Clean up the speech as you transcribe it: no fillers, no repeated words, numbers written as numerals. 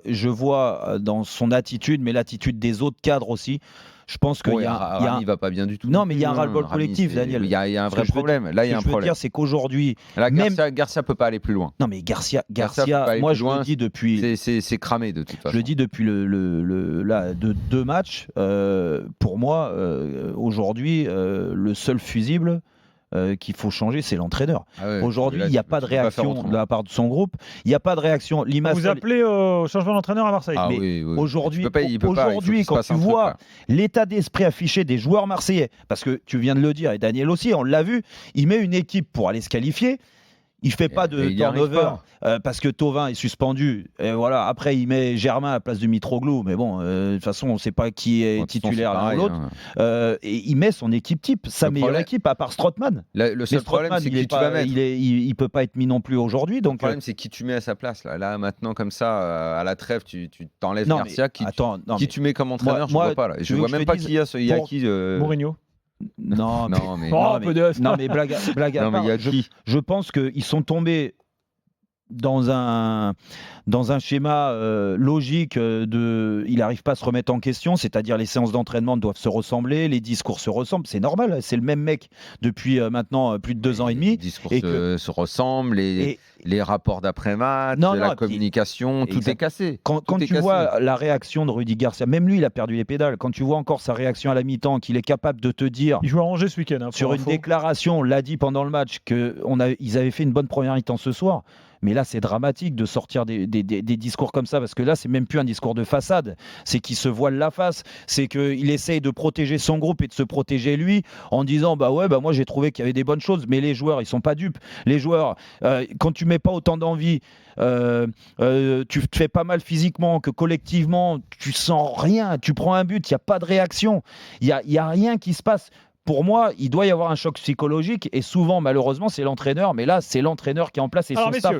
je vois dans son attitude, mais l'attitude des autres cadres aussi. Je pense qu'il y a, Rami va pas bien du tout. Non, mais il y a un ras-le-bol collectif, Daniel. Il y a un vrai problème. Là, il y a un problème. Ce que je veux dire, c'est qu'aujourd'hui, là, Garcia peut pas aller plus loin. Non, mais Garcia, moi, je le dis depuis. C'est cramé de toute façon. Je le dis depuis deux matchs. Pour moi, aujourd'hui, le seul fusible qu'il faut changer, c'est l'entraîneur. Aujourd'hui, il n'y a pas de réaction de la part de son groupe. Il n'y a pas de réaction. Vous appelez au changement d'entraîneur à Marseille. Mais aujourd'hui, quand tu vois l'état d'esprit affiché des joueurs marseillais, parce que tu viens de le dire, et Daniel aussi, on l'a vu, il met une équipe pour aller se qualifier. Il fait pas de turnover parce que Thauvin est suspendu. Et voilà. Après, il met Germain à la place de Mitroglou. Mais bon, de toute façon, on ne sait pas qui est titulaire l'un ou l'autre. Et il met son équipe type, sa meilleure équipe, à part Strootman. Le seul problème, c'est qui tu vas mettre. Il peut pas être mis non plus aujourd'hui. Le problème, c'est qui tu mets à sa place. Là maintenant, comme ça, à la trêve, tu t'enlèves Garcia. Qui tu mets comme entraîneur, je ne vois pas. Là. Je ne vois même pas qui il y a qui. Mourinho. Non, mais blague à part. Je pense qu'ils sont tombés dans un schéma logique il n'arrive pas à se remettre en question, c'est-à-dire les séances d'entraînement doivent se ressembler, les discours se ressemblent, c'est normal, c'est le même mec depuis maintenant plus de 2 ans et demi. Les discours se ressemblent, les rapports d'après-match, la communication, tout est cassé. Quand tu vois la réaction de Rudy Garcia, même lui il a perdu les pédales, quand tu vois encore sa réaction à la mi-temps, qu'il est capable de te dire... Il joue à Angers ce week-end. Sur une déclaration, on l'a dit pendant le match, qu'ils avaient fait une bonne première mi-temps ce soir. Mais là, c'est dramatique de sortir des discours comme ça, parce que là, c'est même plus un discours de façade. C'est qu'il se voile la face. C'est qu'il essaye de protéger son groupe et de se protéger lui en disant moi, j'ai trouvé qu'il y avait des bonnes choses. Mais les joueurs, ils sont pas dupes. Les joueurs, quand tu mets pas autant d'envie, tu te fais pas mal physiquement, que collectivement, tu sens rien. Tu prends un but, il n'y a pas de réaction. Il y a rien qui se passe. Pour moi, il doit y avoir un choc psychologique et souvent, malheureusement, c'est l'entraîneur. Mais là, c'est l'entraîneur qui est en place et son staff.